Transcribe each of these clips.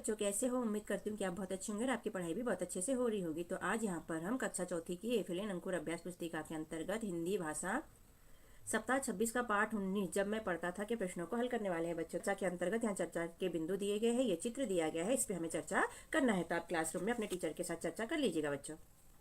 बच्चों, कैसे हो? उम्मीद करती हूँ कि आप बहुत अच्छे होंगे और आपकी पढ़ाई भी बहुत अच्छे से हो रही होगी। तो आज यहाँ पर हम कक्षा चौथी की एफिलिन अंकुर अभ्यास पुस्तिका के अंतर्गत हिंदी भाषा सप्ताह 26 का पाठ 19 जब मैं पढ़ता था के प्रश्नों को हल करने वाले हैं बच्चों। चर्चा के अंतर्गत यहाँ चर्चा के बिंदु दिए गए हैं, ये चित्र दिया गया है, इस पर हमें चर्चा करना है। तो आप क्लासरूम में अपने टीचर के साथ चर्चा कर लीजिएगा बच्चों।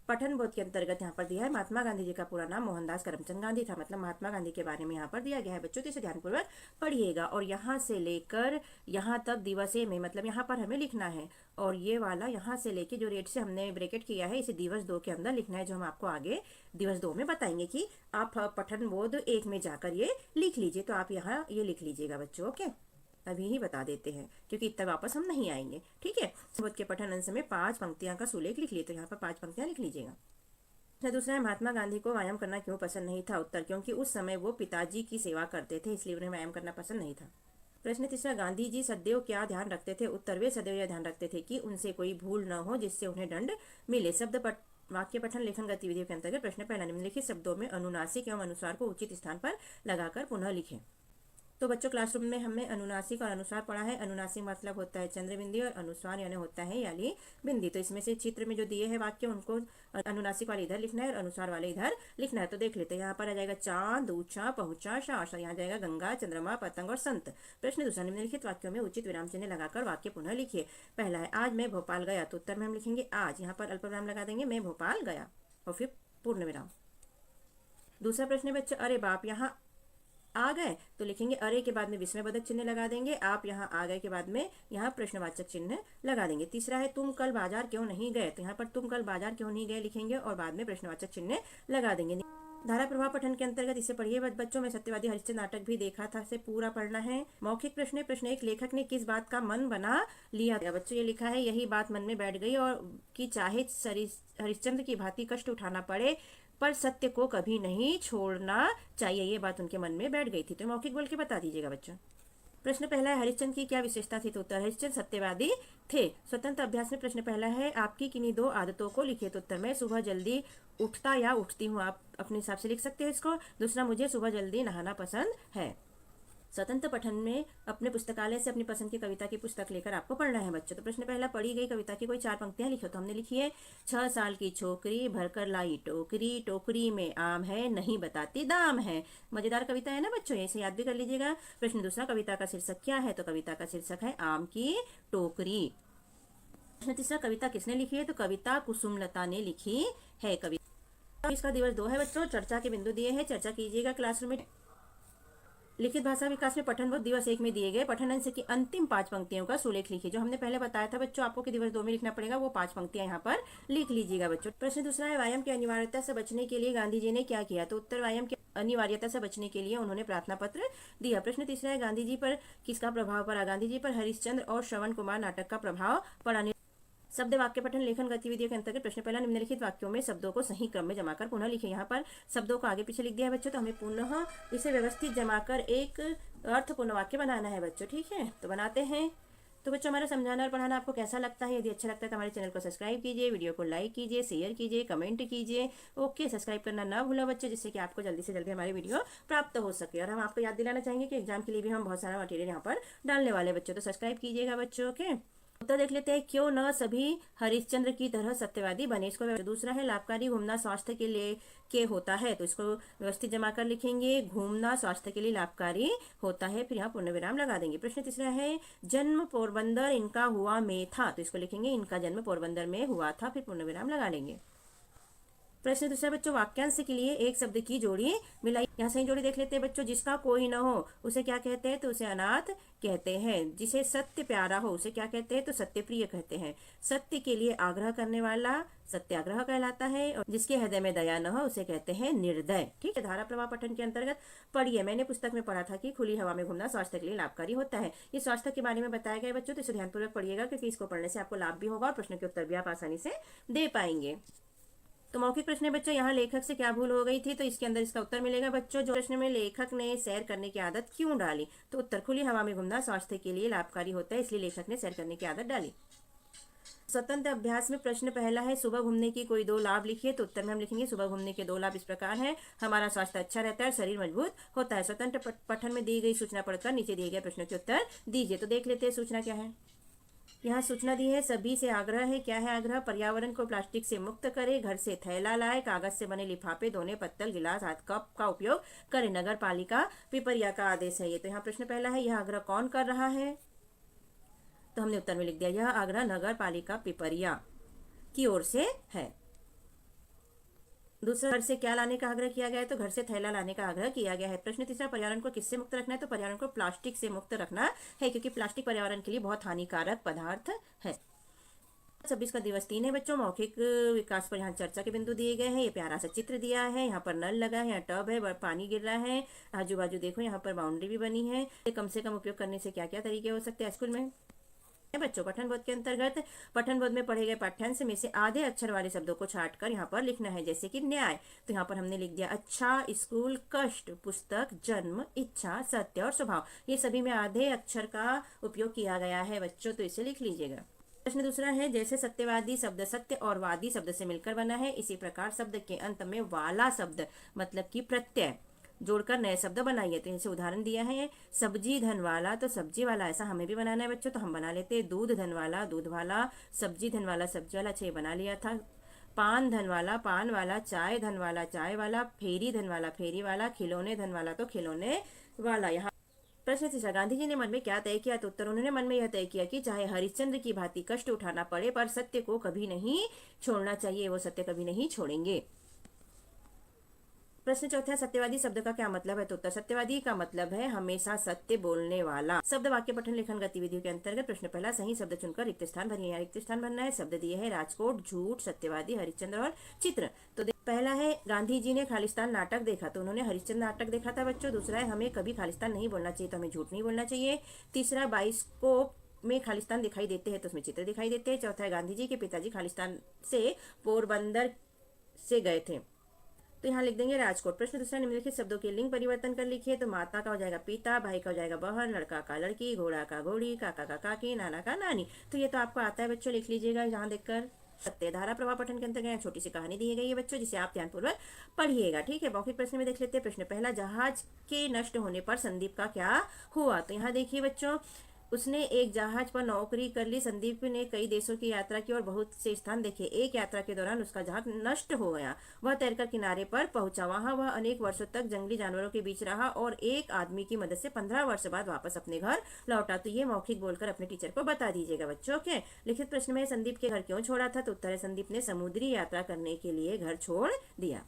पठन बोध के अंतर्गत यहाँ पर दिया है महात्मा गांधी जी का पूरा नाम मोहनदास करमचंद गांधी था, मतलब महात्मा गांधी के बारे में यहाँ पर दिया गया है बच्चों। तो इसे ध्यानपूर्वक पढ़िएगा और यहाँ से लेकर यहाँ तक दिवसे में, मतलब यहाँ पर हमें लिखना है। और ये वाला यहाँ से लेके जो रेट से हमने ब्रैकेट किया है इसे दिवस 2 के अंदर लिखना है, जो हम आपको आगे दिवस 2 में बताएंगे कि आप पठन बोध 1 में जाकर ये लिख लीजिए। तो आप यहाँ ये लिख लीजिएगा बच्चों, ओके। अभी ही बता देते हैं क्योंकि इतना वापस हम नहीं आएंगे, ठीक है। बोध के पठन अंश में 5 पंक्तियां का सुलेख लिख लिए, तो यहाँ पर 5 पंक्तियां लिख लीजिएगा। दूसरा है महात्मा गांधी को व्यायाम करना क्यों पसंद नहीं था? उत्तर, क्योंकि उस समय वो पिताजी की सेवा करते थे, इसलिए उन्हें व्यायाम करना पसंद नहीं था। प्रश्न तीसरा, गांधी जी सदैव क्या ध्यान रखते थे? उत्तर, वे सदैव यह ध्यान रखते थे कि उनसे कोई भूल न हो जिससे उन्हें दंड मिले। वाक्य पठन लेखन गतिविधियों के अंतर्गत प्रश्न पहला, निम्नलिखित शब्दों में अनुनासिक एवं अनुस्वार को उचित स्थान पर लगाकर पुनः लिखें। तो बच्चों क्लासरूम में हमने अनुनासिक और अनुस्वार पढ़ा है। अनुनासिक मतलब होता है चंद्र बिंदी और अनुस्वार यानी होता है याली बिंदी। तो इसमें से चित्र में जो दिए हैं वाक्य उनको अनुनासिक वाले इधर लिखना है और अनुस्वार वाले इधर लिखना है। तो देख लेते हैं, यहाँ पर आ जाएगा चांद, ऊंचा, पहुंचा, शास। यहाँ जाएगा गंगा, चंद्रमा, पतंग और संत। प्रश्न दूसरा, निम्नलिखित वाक्यों में उचित विराम चिन्ह लगाकर वाक्य पुनः लिखिए। पहला है आज मैं भोपाल गया, तो उत्तर में हम लिखेंगे आज, यहाँ पर अल्प विराम लगा देंगे, मैं भोपाल गया और फिर पूर्ण विराम। दूसरा प्रश्न है बच्चे, अरे बाप यहाँ आ गए, तो लिखेंगे अरे के बाद में विस्मयबोधक चिन्ह लगा देंगे, आप यहाँ आ गए के बाद में यहाँ प्रश्नवाचक चिन्ह लगा देंगे। तीसरा है तुम कल बाजार क्यों नहीं गए, तो यहाँ पर तुम कल बाजार क्यों नहीं गए लिखेंगे और बाद में प्रश्नवाचक चिन्ह लगा देंगे। धारा प्रभाव पठन के अंतर्गत इसे पढ़िए बच्चों। में सत्यवादी हरिश्चंद्र नाटक भी देखा था, से पूरा पढ़ना है। मौखिक प्रश्न, प्रश्न एक, लेखक ने किस बात का मन बना लिया? बच्चों ये लिखा है, यही बात मन में बैठ गई और कि चाहे हरिश्चंद्र की भांति कष्ट उठाना पड़े पर सत्य को कभी नहीं छोड़ना चाहिए, ये बात उनके मन में बैठ गई थी। तो मौखिक बोल के बता दीजिएगा बच्चों। प्रश्न पहला है, हरिश्चंद्र की क्या विशेषता थी? तो उत्तर, हरिश्चंद्र सत्यवादी थे। स्वतंत्र अभ्यास में प्रश्न पहला है, आपकी किन्हीं 2 आदतों को लिखिए। तो उत्तर, मैं सुबह जल्दी उठता या उठती हूँ, आप अपने हिसाब से लिख सकते हैं इसको। दूसरा, मुझे सुबह जल्दी नहाना पसंद है। स्वतंत्र पठन में अपने पुस्तकालय से अपनी पसंद की कविता की पुस्तक लेकर आपको पढ़ना है बच्चों। तो प्रश्न पहला, पढ़ी गई कविता की कोई 4 पंक्तियां लिखो। तो हमने लिखी है, 6 साल की छोकरी भरकर लाई टोकरी, टोकरी में आम है नहीं बताती दाम है। मजेदार कविता है ना बच्चों, इसे याद भी कर लीजिएगा। प्रश्न दूसरा, कविता का शीर्षक क्या है? तो कविता का शीर्षक है आम की टोकरी। प्रश्न तीसरा, कविता किसने लिखी है? तो कविता कुसुमलता ने लिखी है। कविता इसका दिवस 2 है बच्चों। चर्चा के बिंदु दिए हैं, चर्चा कीजिएगा क्लासरूम में। लिखित भाषा विकास में पठन बोध दिवस 1 में दिए गए पठन अंश की अंतिम 5 पंक्तियों का सुलेख लिखिए। जो हमने पहले बताया था बच्चों आपको कि दिवस 2 में लिखना पड़ेगा, वो 5 पंक्तियां यहाँ पर लिख लीजिएगा बच्चों। प्रश्न दूसरा है, व्यायाम की अनिवार्यता से बचने के लिए गांधी जी ने क्या किया? तो उत्तर, व्यायाम की अनिवार्यता से बचने के लिए उन्होंने प्रार्थना पत्र दिया। प्रश्न तीसरा है, गांधी जी पर किसका प्रभाव पड़ा? गांधी जी पर हरिश्चंद्र और श्रवण कुमार नाटक का प्रभाव पड़ा। शब्द वाक्य पठन लेखन गतिविधियों के अंतर्गत प्रश्न पहला, निम्नलिखित वाक्यों में शब्दों को सही क्रम में जमाकर पुनः लिखें। यहाँ पर शब्दों को आगे पीछे लिख दिया है बच्चों, तो हमें पुनः इसे व्यवस्थित जमाकर एक अर्थपूर्ण वाक्य बनाना है बच्चों, ठीक है। तो बनाते हैं। तो बच्चों हमारा समझाना और पढ़ाना आपको कैसा लगता है? यदि अच्छा लगता है तो हमारे चैनल को सब्सक्राइब कीजिए, वीडियो को लाइक कीजिए, शेयर कीजिए, कमेंट कीजिए, ओके। सब्सक्राइब करना ना भूलो बच्चों, जिससे कि आपको जल्दी से जल्दी हमारी वीडियो प्राप्त हो सके। और हम आपको याद दिलाना चाहेंगे कि एग्जाम के लिए भी हम बहुत सारा मटेरियल यहाँ पर डालने वाले बच्चों, तो सब्सक्राइब कीजिएगा बच्चों, ओके। उत्तर देख लेते हैं, क्यों न सभी हरिश्चंद्र की तरह सत्यवादी बने। इसको दूसरा है, लाभकारी घूमना स्वास्थ्य के लिए के होता है। तो इसको व्यवस्थित जमा कर लिखेंगे, घूमना स्वास्थ्य के लिए लाभकारी होता है, फिर यहाँ पूर्ण विराम लगा देंगे। प्रश्न तीसरा है, जन्म पोरबंदर इनका हुआ में था। तो इसको लिखेंगे, इनका जन्म पोरबंदर में हुआ था, फिर पूर्ण विराम लगा लेंगे। प्रश्न दूसरा बच्चों, वाक्यांश के लिए एक शब्द की जोड़ी मिलाई। यहाँ सही जोड़ी देख लेते हैं बच्चों। जिसका कोई न हो उसे क्या कहते हैं? तो उसे अनाथ कहते हैं। जिसे सत्य प्यारा हो उसे क्या कहते हैं? तो सत्य प्रिय कहते हैं। सत्य के लिए आग्रह करने वाला सत्याग्रह कहलाता है और जिसके हृदय में दया न हो उसे कहते हैं निर्दय, ठीक है। धारा प्रवाह पठन के अंतर्गत पढ़िए। मैंने पुस्तक में पढ़ा था कि खुली हवा में घूमना स्वास्थ्य के लिए लाभकारी होता है। ये स्वास्थ्य के बारे में बताया गया बच्चों, तो इसे ध्यानपूर्वक पढ़िएगा क्योंकि इसको पढ़ने से आपको लाभ भी होगा और प्रश्न के उत्तर भी आप आसानी से दे पाएंगे। तो मौखिक प्रश्न है बच्चों, यहाँ लेखक से क्या भूल हो गई थी? तो इसके अंदर इसका उत्तर मिलेगा बच्चों। जो प्रश्न में लेखक ने सैर करने की आदत क्यों डाली? तो उत्तर, खुली हवा में घूमना स्वास्थ्य के लिए लाभकारी होता है, इसलिए लेखक ने सैर करने की आदत डाली। स्वतंत्र अभ्यास में प्रश्न पहला है, सुबह घूमने की कोई 2 लाभ लिखिए। तो उत्तर में हम लिखेंगे, सुबह घूमने के 2 लाभ इस प्रकार हैं, हमारा स्वास्थ्य अच्छा रहता है, शरीर मजबूत होता है। स्वतंत्र पठन में दी गई सूचना पढ़कर नीचे दिए गए प्रश्नों के उत्तर दीजिए। तो देख लेते हैं सूचना क्या है। यहाँ सूचना दी है, सभी से आग्रह है। क्या है आग्रह? पर्यावरण को प्लास्टिक से मुक्त करे, घर से थैला लाए, कागज से बने लिफाफे, दोने, पत्तल, गिलास, हाथ कप का उपयोग करे, नगर पालिका पिपरिया का आदेश है ये। तो यहाँ प्रश्न पहला है, यह आग्रह कौन कर रहा है? तो हमने उत्तर में लिख दिया, यह आग्रह नगर पालिका पिपरिया की ओर से है। दूसरा, घर से क्या लाने का आग्रह किया गया है? तो घर से थैला लाने का आग्रह किया गया है। प्रश्न तीसरा, पर्यावरण को किससे मुक्त रखना है? तो पर्यावरण को प्लास्टिक से मुक्त रखना है, क्योंकि प्लास्टिक पर्यावरण के लिए बहुत हानिकारक पदार्थ है। 26 का दिवस 3 है बच्चों। मौखिक विकास पर यहाँ चर्चा के बिंदु दिए गए हैं। ये प्यारा सा चित्र दिया है, यहाँ पर नल लगा है, यहाँ टब है, पानी गिर रहा है, आजू बाजू देखो यहाँ पर बाउंड्री भी बनी है। कम से कम उपयोग करने से क्या क्या तरीके हो सकते हैं स्कूल में? बच्चों, पठन बोध के अंतर्गत पठन बोध में पढ़े गए पाठ्यांश में से आधे अक्षर वाले शब्दों को छांटकर यहाँ पर लिखना है, जैसे कि न्याय। तो यहाँ पर हमने लिख दिया अच्छा, स्कूल, कष्ट, पुस्तक, जन्म, इच्छा, सत्य और स्वभाव। ये सभी में आधे अक्षर का उपयोग किया गया है बच्चों, तो इसे लिख लीजिएगा। प्रश्न दूसरा है, जैसे सत्यवादी शब्द सत्य और वादी शब्द से मिलकर बना है, इसी प्रकार शब्द के अंत में वाला शब्द मतलब कि प्रत्यय जोड़कर नए शब्द बनाइए। तो इनसे उदाहरण दिया है, सब्जी धन वाला, तो सब्जी वाला ऐसा हमें भी बनाना है बच्चों, तो हम बना लेते हैं। दूध धन वाला, दूध वाला, सब्जी धन वाला, सब्जी वाला, अच्छा ये बना लिया था। पान धन वाला, पान वाला, चाय धन वाला, चाय वाला, फेरी धन वाला, फेरी वाला, खिलौने धन वाला, तो खिलौने वाला। यहाँ प्रश्न तीसरा, गांधी जी ने मन में क्या तय किया? तो उत्तर, उन्होंने मन में यह तय किया कि चाहे हरिश्चंद्र की भांति कष्ट उठाना पड़े, पर सत्य को कभी नहीं छोड़ना चाहिए, वो सत्य कभी नहीं छोड़ेंगे। प्रश्न चौथा, सत्यवादी शब्द का क्या मतलब है? तो उत्तर, सत्यवादी का मतलब है हमेशा सत्य बोलने वाला। शब्द वाक्य पठन लेखन गतिविधियों के अंतर्गत प्रश्न पहला, सही शब्द चुनकर रिक्त स्थान भरिए। यहाँ रिक्त स्थान भरना है। शब्द दिए है राजकोट, झूठ, सत्यवादी, हरिश्चंद्र और चित्र। तो पहला है, गांधी जी ने खालिस्तान नाटक देखा, तो उन्होंने हरिश्चंद्र नाटक देखा था बच्चों। दूसरा है, हमें कभी खालिस्तान नहीं बोलना चाहिए, तो हमें झूठ नहीं बोलना चाहिए। तीसरा, बाइस्कोप में खालिस्तान दिखाई देते हैं, तो उसमें चित्र दिखाई देते हैं। चौथा है, गांधी जी के पिताजी खालिस्तान से पोरबंदर से गए थे, तो यहाँ लिख देंगे राजकोट। प्रश्न दूसरा, निम्नलिखित शब्दों के लिंग परिवर्तन कर लिखिए। तो माता का हो जाएगा पिता, भाई का हो जाएगा बहन, लड़का का लड़की, घोड़ा का घोड़ी, काका का काकी, नाना का नानी। तो ये तो आपको आता है बच्चों, लिख लीजिएगा यहाँ देखकर। सत्य धारा प्रवाह पठन के अंतर्गत छोटी सी कहानी दी गई है बच्चों, जिसे आप ध्यानपूर्वक पढ़िएगा। ठीक है, मौखिक प्रश्न में देख लेते हैं। प्रश्न पहला, जहाज के नष्ट होने पर संदीप का क्या हुआ? तो यहाँ देखिए बच्चों, उसने एक जहाज पर नौकरी कर ली। संदीप ने कई देशों की यात्रा की और बहुत से स्थान देखे। एक यात्रा के दौरान उसका जहाज नष्ट हो गया। वह तैरकर किनारे पर पहुंचा। वहां वह अनेक वर्षों तक जंगली जानवरों के बीच रहा और एक आदमी की मदद से 15 वर्ष बाद वापस अपने घर लौटा। तो ये मौखिक बोलकर अपने टीचर को बता दीजिएगा बच्चों। ओके, लिखित प्रश्न में संदीप के घर क्यों छोड़ा था? तो उत्तर है, संदीप ने समुद्री यात्रा करने के लिए घर छोड़ दिया।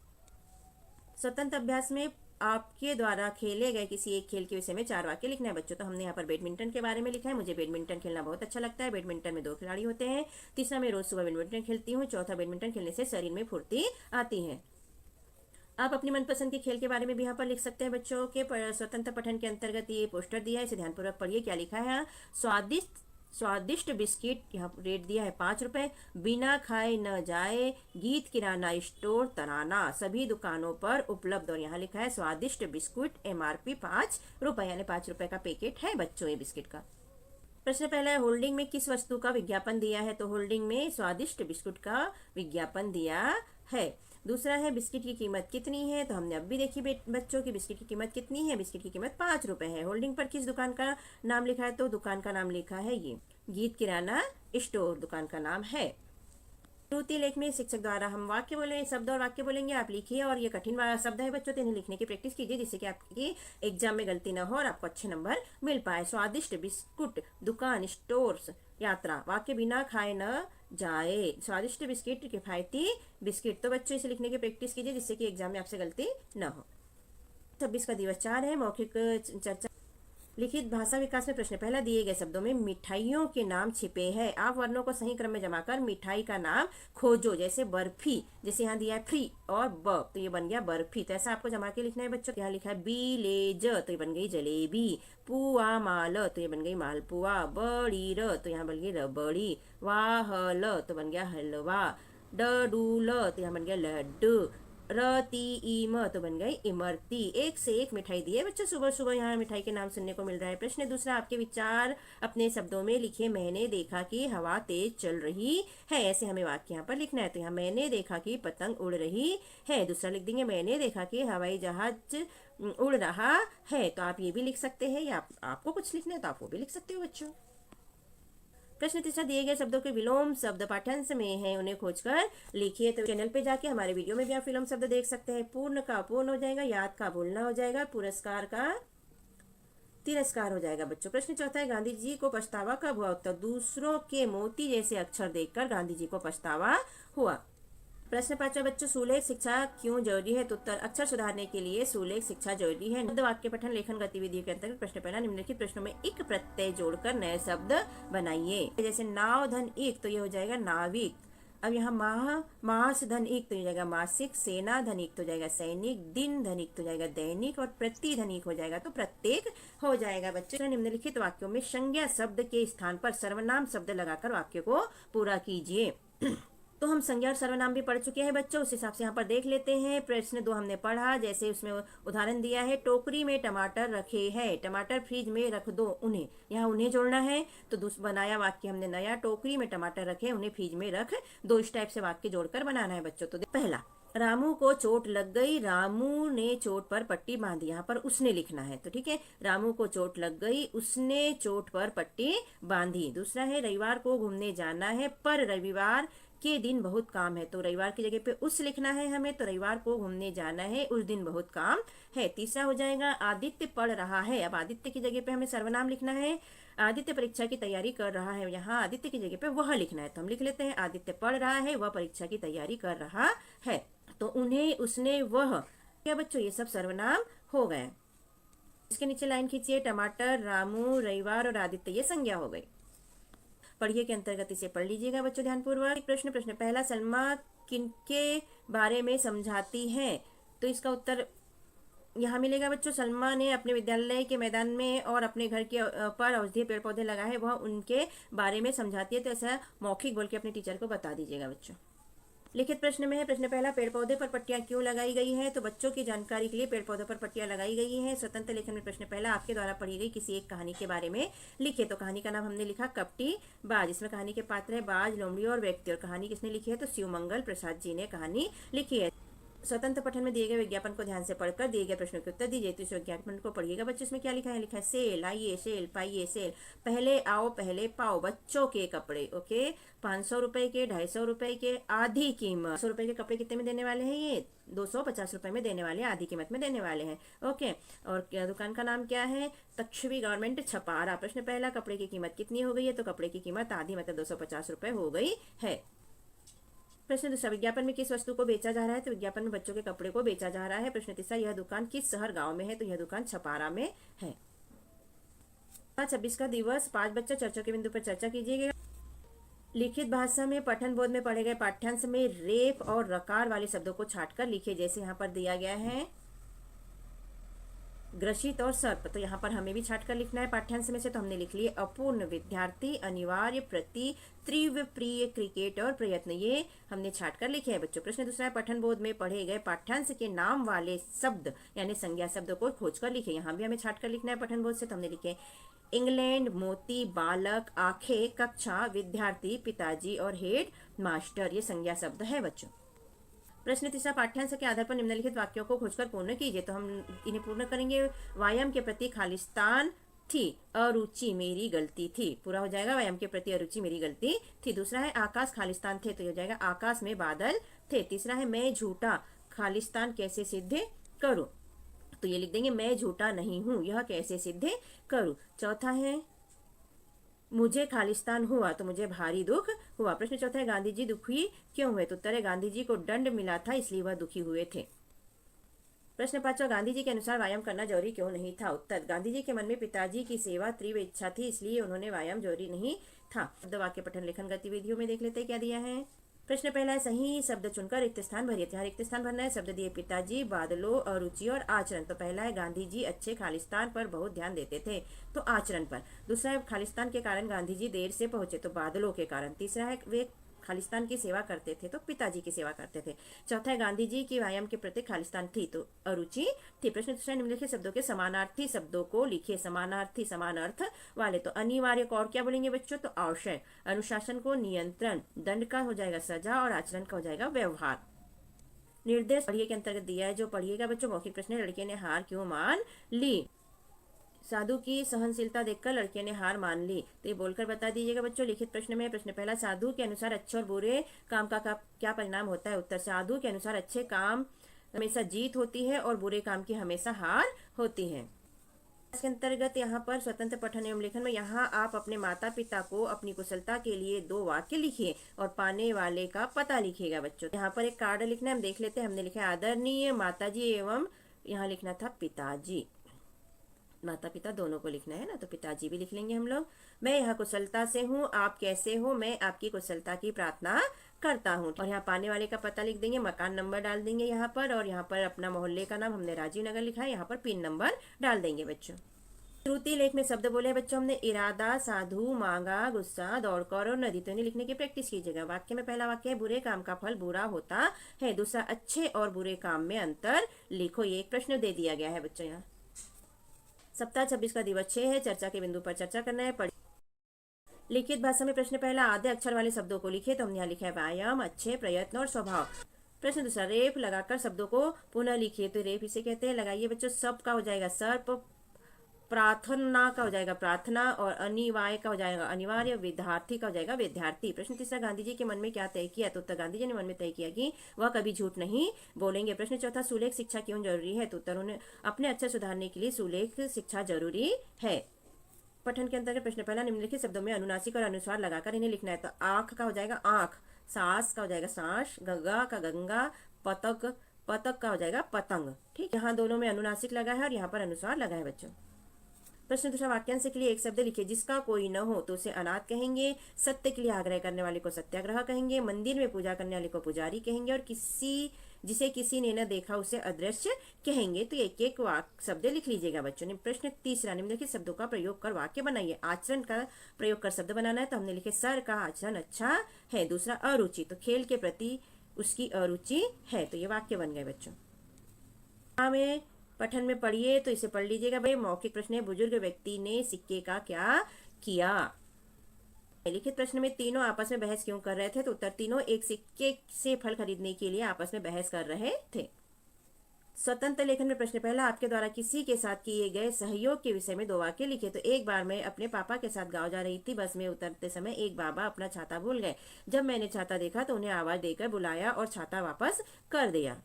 स्वतंत्र अभ्यास में आपके द्वारा खेले गए किसी एक खेल के विषय में 4 वाक्य लिखना है बच्चों। तो हमने यहाँ पर बैडमिंटन के बारे में लिखा है। मुझे बैडमिंटन खेलना बहुत अच्छा लगता है। बैडमिंटन में 2 खिलाड़ी होते हैं। तीसरा, मैं रोज सुबह बैडमिंटन खेलती हूँ। चौथा, बैडमिंटन खेलने से शरीर में फुर्ती आती है। आप अपनी मनपसंद के खेल के बारे में भी यहाँ पर लिख सकते हैं बच्चों के। स्वतंत्र पठन के अंतर्गत ये पोस्टर दिया है, इसे ध्यानपूर्वक पढ़िए। क्या लिखा है? स्वादिष्ट बिस्किट, यहाँ रेट दिया है 5 रुपए। बिना खाए न जाए, गीत किराना स्टोर तराना सभी दुकानों पर उपलब्ध। और यहाँ लिखा है स्वादिष्ट बिस्कुट, MRP 5 रुपए, यानी 5 रुपए का पैकेट है बच्चों ये बिस्किट का। प्रश्न पहला है, होल्डिंग में किस वस्तु का विज्ञापन दिया है? तो होल्डिंग में स्वादिष्ट बिस्कुट का विज्ञापन दिया है। दूसरा है, बिस्किट की कीमत कितनी है? तो हमने अब भी देखी बच्चों की बिस्किट की कीमत कितनी है। बिस्किट की कीमत 5 रुपए है। होल्डिंग पर किस दुकान का नाम लिखा है? तो दुकान का नाम लिखा है ये गीत किराना स्टोर, दुकान का नाम है। श्रुति लेख में शिक्षक द्वारा हम वाक्य बोले, शब्द और वाक्य बोलेंगे, आप लिखिए। और ये कठिन शब्द है बच्चों, तो इन्हें लिखने की प्रैक्टिस कीजिए, जिससे कि आपकी एग्जाम में गलती ना हो और आपको अच्छे नंबर मिल पाए। स्वादिष्ट बिस्कुट, दुकान, स्टोर्स, यात्रा। वाक्य, बिना खाए न जाए, स्वादिष्ट बिस्किट, किफायती बिस्किट। तो बच्चों इसे लिखने की प्रैक्टिस कीजिए, जिससे कि एग्जाम में आपसे गलती न हो। 26 का दिवस 4 है। मौखिक चर्चा। लिखित भाषा विकास में प्रश्न पहला, दिए गए शब्दों में मिठाइयों के नाम छिपे हैं। आप वर्णों को सही क्रम में जमा कर मिठाई का नाम खोजो। जैसे बर्फी, जैसे यहाँ दिया है फ्री और ब, तो ये बन गया बर्फी। तो ऐसा आपको जमा के लिखना है बच्चों। यहाँ लिखा है बीलेज, तो ये बन गई जलेबी। पुआ माल, तो ये बन गई मालपुआ। बड़ी र, तो यहाँ बन गई रबड़ी। वाहल, तो बन गया हलवा। डडूल, तो यहाँ बन गया लड्डू। रतीम, तो बन गई इमरती। एक से एक मिठाई दी है बच्चों, सुबह सुबह यहाँ मिठाई के नाम सुनने को मिल रहा है। प्रश्न दूसरा, आपके विचार अपने शब्दों में लिखिए। मैंने देखा कि हवा तेज चल रही है, ऐसे हमें वाक्य यहाँ पर लिखना है। तो यहाँ मैंने देखा कि पतंग उड़ रही है। दूसरा लिख देंगे, मैंने देखा कि हवाई जहाज उड़ रहा है। तो आप ये भी लिख सकते हैं, या आपको कुछ लिखना है तो आप वो भी लिख सकते हो बच्चों। प्रश्न तीसरा, दिए गए शब्दों के विलोम शब्द पाठ्यांश में है, उन्हें खोजकर लिखिए। तो चैनल पे जाके हमारे वीडियो में भी आप विलोम शब्द देख सकते हैं। पूर्ण का अपूर्ण हो जाएगा, याद का भूलना हो जाएगा, पुरस्कार का तिरस्कार हो जाएगा बच्चों। प्रश्न चौथा है, गांधी जी को पछतावा कब हुआ? उत्तर, दूसरों के मोती जैसे अक्षर देखकर गांधी जी को पछतावा हुआ। प्रश्न पांचवा बच्चों, सुलेख शिक्षा क्यों जरूरी है? तो उत्तर, अक्षर सुधारने के लिए सुलेख शिक्षा जरूरी है। शब्द वाक्य पठन लेखन गतिविधियों के अंतर्गत प्रश्न पहला, निम्नलिखित प्रश्नों में एक प्रत्यय जोड़कर नए शब्द बनाइए। जैसे नाव धन एक, तो ये हो जाएगा नाविक। अब यहाँ मास धन एक, तो हो जाएगा मासिक। सेना धन एक, तो हो जाएगा सैनिक। दिन धन एक, तो हो जाएगा दैनिक। और प्रति धन एक हो जाएगा तो प्रत्येक हो जाएगा बच्चों। निम्नलिखित वाक्यों में संज्ञा शब्द के स्थान पर सर्वनाम शब्द लगाकर वाक्य को पूरा कीजिए। तो हम संज्ञा और सर्वनाम भी पढ़ चुके हैं बच्चों, उस हिसाब से यहाँ पर देख लेते हैं। प्रश्न 2 हमने पढ़ा, जैसे उसमें उदाहरण दिया है, टोकरी में टमाटर रखे हैं, टमाटर फ्रिज में रख दो उन्हें, यहाँ उन्हें जोड़ना है। तो बनाया वाक्य हमने नया, टोकरी में टमाटर रखे, उन्हें फ्रिज में रख दो। इस टाइप से वाक्य जोड़कर बनाना है बच्चों। तो पहला, रामू को चोट लग गई, रामू ने चोट पर पट्टी बांधी, यहाँ पर उसने लिखना है। तो ठीक है, रामू को चोट लग गई, उसने चोट पर पट्टी बांधी। दूसरा है, रविवार को घूमने जाना है, पर रविवार के दिन बहुत काम है। तो रविवार की जगह पे उस लिखना है हमें, तो रविवार को घूमने जाना है, उस दिन बहुत काम है। तीसरा हो जाएगा, आदित्य पढ़ रहा है। अब आदित्य की जगह पे हमें सर्वनाम लिखना है। आदित्य परीक्षा की तैयारी कर रहा है, यहाँ आदित्य की जगह पे वह लिखना है। तो हम लिख लेते हैं, आदित्य पढ़ रहा है, वह परीक्षा की तैयारी कर रहा है। तो उन्हें, उसने, वह, क्या बच्चों, ये सब सर्वनाम हो गए। इसके नीचे लाइन खींचिए, टमाटर, रामू, रविवार और आदित्य, ये संज्ञा हो गई। पढ़िए के अंतर्गत इसे पढ़ लीजिएगा बच्चों ध्यानपूर्वक। प्रश्न पहला, सलमा किनके बारे में समझाती है? तो इसका उत्तर यहाँ मिलेगा बच्चों, सलमा ने अपने विद्यालय के मैदान में और अपने घर के पर औषधीय पेड़ पौधे लगाए हैं, वह उनके बारे में समझाती है। तो ऐसा मौखिक बोल के अपने टीचर को बता दीजिएगा बच्चों। लिखित प्रश्न में है, प्रश्न पहला, पेड़ पौधे पर पट्टियां क्यों लगाई गई है? तो बच्चों की जानकारी के लिए पेड़ पौधों पर पट्टियां लगाई गई हैं। स्वतंत्र लेखन में प्रश्न पहला, आपके द्वारा पढ़ी गई किसी एक कहानी के बारे में लिखे। तो कहानी का नाम हमने लिखा कपटी बाज। इसमें कहानी के पात्र है बाज, लोमड़ी और व्यक्ति। और कहानी किसने लिखी है? तो शिवमंगल प्रसाद जी ने कहानी लिखी है। स्वतंत्र पठन में दिए गए विज्ञापन को ध्यान से पढ़कर दिए गए प्रश्नों के उत्तर दीजिए। तो इस विज्ञापन को पढ़िएगा बच्चों। इसमें क्या लिखा है? लिखा है सेल, आइए सेल, पाइए सेल, पहले आओ पहले पाओ, बच्चों के कपड़े। ओके, 500 रुपए के, 250 रुपए के, आधी कीमत। 100 रुपए के कपड़े कितने में देने वाले हैं? ये 250 रुपए में देने वाले हैं, आधी कीमत में देने वाले हैं। ओके, और दुकान का नाम क्या है? तक्षवी गारमेंट छपारा। प्रश्न पहला, कपड़े की कीमत कितनी हो गई है? तो कपड़े की कीमत आधी, मतलब 250 रुपए हो गई है। प्रश्न दूसरा, विज्ञापन में किस वस्तु को बेचा जा रहा है? तो विज्ञापन में बच्चों के कपड़े को बेचा जा रहा है। प्रश्न तीसरा, यह दुकान किस शहर गांव में है? तो यह दुकान छपारा में है। 26 का दिवस, 5 बच्चा चर्चा के बिंदु पर चर्चा कीजिएगा। लिखित भाषा में पठन बोध में पढ़े गए पाठ्यांश में रेप और रकार वाले शब्दों को छांटकर लिखिए। जैसे यहाँ पर दिया गया है ग्रसित और सर्प, तो यहाँ पर हमें भी छाट कर लिखना है पाठ्यांश में से। तो हमने लिख लिए अपूर्ण, विद्यार्थी, अनिवार्य, प्रति, तीव्र, प्रिय, क्रिकेट और प्रयत्न, ये हमने छाट कर लिखे हैं बच्चों। प्रश्न दूसरा है, पठन बोध में पढ़े गए पाठ्यांश के नाम वाले शब्द यानी संज्ञा शब्द को खोज कर लिखे। यहाँ भी हमें छाट कर लिखना है पठन बोध से। तो हमने लिखे इंग्लैंड, मोती, बालक, आंखें, कक्षा, विद्यार्थी, पिताजी और हेड मास्टर, ये संज्ञा शब्द है बच्चों। प्रश्न तीसरा, पाठ्यांश के आधार पर निम्नलिखित वाक्यों को खोजकर पूर्ण कीजिए। तो हम इन्हें पूर्ण करेंगे। व्यायाम के प्रति खालिस्तान थी, अरुचि मेरी गलती थी। पूरा हो जाएगा, व्यायाम के प्रति अरुचि मेरी गलती थी। दूसरा है, आकाश खालिस्तान थे, तो हो जाएगा आकाश में बादल थे। तीसरा है, मैं झूठा, खालिस्तान कैसे सिद्ध करूं? तो ये लिख देंगे, मैं झूठा नहीं हूं, यह कैसे सिद्ध करूं। चौथा है, मुझे खालिस्तान हुआ, तो मुझे भारी दुख हुआ। प्रश्न चौथा है, गांधी जी दुखी क्यों हुए? तो उत्तर है, गांधी जी को दंड मिला था इसलिए वह दुखी हुए थे। प्रश्न पांचवा, गांधी जी के अनुसार व्यायाम करना जरूरी क्यों नहीं था? उत्तर, गांधी जी के मन में पिताजी की सेवा तीव्र इच्छा थी, इसलिए उन्होंने व्यायाम जरूरी नहीं था। शब्द वाक्य पठन लेखन गतिविधियों में देख लेते हैं क्या दिया है। प्रश्न पहला है, सही शब्द चुनकर रिक्त स्थान भरिए। यहाँ रिक्त स्थान भरना है। शब्द दिए पिताजी, बादलों, अरुचि और आचरण। तो पहला है, गांधी जी अच्छे खालिस्तान पर बहुत ध्यान देते थे, तो आचरण पर। दूसरा है, खालिस्तान के कारण गांधी जी देर से पहुंचे, तो बादलों के कारण। तीसरा है, वे खालिस्तान की सेवा करते थे, तो पिताजी की सेवा करते थे। चौथा है, गांधी जी की व्यायाम के प्रति खालिस्तान थी, तो अरुचि थी। प्रश्न दूसरा, निम्नलिखित शब्दों के समानार्थी शब्दों को लिखिए। समानार्थी समान अर्थ वाले, तो अनिवार्य को और क्या बोलेंगे बच्चों? तो आवश्यक। अनुशासन को नियंत्रण, दंड का हो जाएगा सजा और आचरण का हो जाएगा व्यवहार। निर्देश पढ़िए के अंतर्गत दिया है जो पढ़िएगा बच्चों। मौखिक प्रश्न, लड़के ने हार क्यों मान ली? साधु की सहनशीलता देखकर लड़कियों ने हार मान ली। तो ये बोलकर बता दीजिएगा बच्चों लिखित प्रश्न में। प्रश्न पहला, साधु के अनुसार अच्छे और बुरे काम का क्या परिणाम होता है? उत्तर, साधु के अनुसार अच्छे काम हमेशा जीत होती है और बुरे काम की हमेशा हार होती है। इसके अंतर्गत यहाँ पर स्वतंत्र पठन एवं लेखन में यहाँ आप अपने माता पिता को अपनी कुशलता के लिए 2 वाक्य लिखिए और पाने वाले का पता लिखिएगा बच्चों। यहाँ पर एक कार्ड लिखना है, हम देख लेते हैं। हमने लिखा आदरणीय माताजी एवं यहाँ लिखना था पिताजी, माता पिता दोनों को लिखना है ना, तो पिताजी भी लिख लेंगे हम लोग। मैं यहाँ कुशलता से हूँ, आप कैसे हो? मैं आपकी कुशलता की प्रार्थना करता हूँ। और यहाँ पाने वाले का पता लिख देंगे, मकान नंबर डाल देंगे यहाँ पर, और यहाँ पर अपना मोहल्ले का नाम हमने राजीव नगर लिखा है, यहाँ पर पिन नंबर डाल देंगे बच्चों। श्रुति लेख में शब्द बोले बच्चों हमने इरादा, साधु, मांगा, गुस्सा, दौड़कर और नदी। तो इन्हें लिखने की प्रैक्टिस कीजिएगा। वाक्य में पहला वाक्य है, बुरे काम का फल बुरा होता है। दूसरा, अच्छे और बुरे काम में अंतर लिखो। ये एक प्रश्न दे दिया गया है बच्चों। यहाँ सप्ताह 26 का दिवस 6 है। चर्चा के बिंदु पर चर्चा करना है। लिखित भाषा में प्रश्न पहला, आधे अक्षर वाले शब्दों को लिखे। तो हमने यहाँ लिखा है व्यायाम, अच्छे, प्रयत्न और स्वभाव। प्रश्न दूसरा, रेफ लगाकर शब्दों को पुनः लिखिए। तो रेफ इसे कहते हैं। लगाइए बच्चों। सब का हो जाएगा सर्प, प्रार्थना का हो जाएगा प्रार्थना, और अनिवार्य का हो जाएगा अनिवार्य, विद्यार्थी का हो जाएगा विद्यार्थी। प्रश्न तीसरा, गांधी जी के मन में क्या तय किया? तो उत्तर, गांधी जी ने मन में तय किया कि वह कभी झूठ नहीं बोलेंगे। प्रश्न चौथा, सुलेख शिक्षा क्यों जरूरी है? तो उत्तर, उन्हें अपने अक्षर सुधारने के लिए सुलेख शिक्षा जरूरी है। पठन के अंतर्गत प्रश्न पहला, निम्नलिखित शब्दों में अनुनासिक और अनुस्वार लगाकर इन्हें लिखना है। तो आंख का हो जाएगा आंख, सांस का हो जाएगा सांस, गंगा का गंगा, पतक, पतक का हो जाएगा पतंग। ठीक, यहाँ दोनों में अनुनासिक लगा है और यहाँ पर अनुस्वार लगा है बच्चों। प्रश्न दूसरा, वाक्यांश के लिए एक शब्द लिखिए। जिसका कोई न हो तो उसे अनाथ कहेंगे। सत्य के लिए आग्रह करने वाले को सत्याग्रह कहेंगे। मंदिर में पूजा करने वाले को पुजारी कहेंगे। और जिसे किसी ने न देखा उसे अदृश्य कहेंगे। तो एक एक शब्द लिख लीजिएगा बच्चों ने। प्रश्न तीसरा, निम्नलिखित शब्दों का प्रयोग कर वाक्य बनाइए। आचरण का प्रयोग कर शब्द बनाना है। तो हमने लिखे, सर का आचरण अच्छा है। दूसरा, अरुचि, तो खेल के प्रति उसकी अरुचि है। तो ये वाक्य बन गए बच्चों। हमें पठन में पढ़िए, तो इसे पढ़ लीजिएगा भाई। मौखिक प्रश्न है, बुजुर्ग व्यक्ति ने सिक्के का क्या किया? लिखित प्रश्न में तीनों आपस में बहस क्यों कर रहे थे? तो उत्तर, तीनों एक सिक्के से फल खरीदने के लिए आपस में बहस कर रहे थे। स्वतंत्र लेखन में प्रश्न पहला, आपके द्वारा किसी के साथ किए गए सहयोग के विषय में 2 वाक्य लिखे। तो एक बार मैं अपने पापा के साथ गांव जा रही थी। बस में उतरते समय एक बाबा अपना छाता भूल गए। जब मैंने छाता देखा तो उन्हें आवाज देकर बुलाया और छाता वापस कर दिया।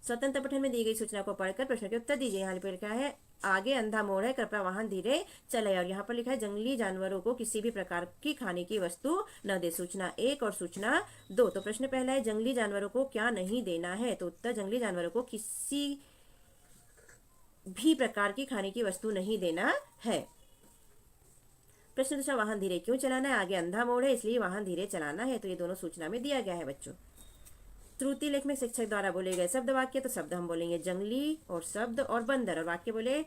स्वतंत्र पठन में दी गई सूचना को पढ़कर प्रश्न के उत्तर दीजिए। यहाँ पर लिखा है, आगे अंधा मोड़ है, कृपया वाहन धीरे चले। और यहाँ पर लिखा है, जंगली जानवरों को किसी भी प्रकार की खाने की वस्तु न दे। सूचना 1 और सूचना 2। तो प्रश्न पहला है, जंगली जानवरों को क्या नहीं देना है? तो उत्तर, जंगली जानवरों को किसी भी प्रकार की खाने की वस्तु नहीं देना है। प्रश्न दूसरा, वाहन धीरे क्यों चलाना है? आगे अंधा मोड़ है इसलिए वाहन धीरे चलाना है। तो ये दोनों सूचना में दिया गया है बच्चों। श्रुति लेख में शिक्षक द्वारा बोले गए शब्द वाक्य। तो शब्द हम बोलेंगे जंगली और शब्द और बंदर, और वाक्य बोले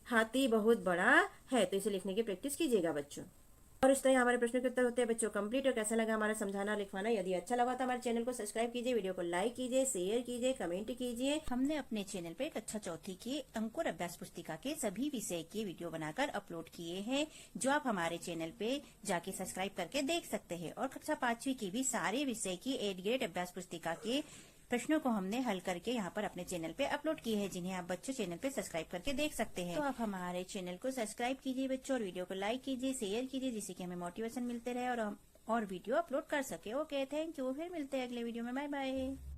हाथी बहुत बड़ा है। तो इसे लिखने की प्रैक्टिस कीजिएगा बच्चों। और इस तरह हमारे प्रश्नों के उत्तर होते हैं बच्चों कंप्लीट। और कैसा लगा हमारा समझाना लिखवाना? यदि अच्छा लगा तो हमारे चैनल को सब्सक्राइब कीजिए, वीडियो को लाइक कीजिए, शेयर कीजिए, कमेंट कीजिए। हमने अपने चैनल पे कक्षा चौथी की अंकुर अभ्यास पुस्तिका के सभी विषय के वीडियो बनाकर अपलोड किए हैं, जो आप हमारे चैनल पे जाके सब्सक्राइब करके देख सकते हैं। और कक्षा 5वीं की भी सारे विषय की 8 ग्रेड अभ्यास पुस्तिका के प्रश्नों को हमने हल करके यहाँ पर अपने चैनल पे अपलोड किए हैं, जिन्हें आप बच्चों चैनल पे सब्सक्राइब करके देख सकते हैं। तो आप हमारे चैनल को सब्सक्राइब कीजिए बच्चों, और वीडियो को लाइक कीजिए, शेयर कीजिए, जिससे कि हमें मोटिवेशन मिलते रहे और हम और वीडियो अपलोड कर सके। Okay, thank you. फिर मिलते हैं अगले वीडियो में। Bye bye.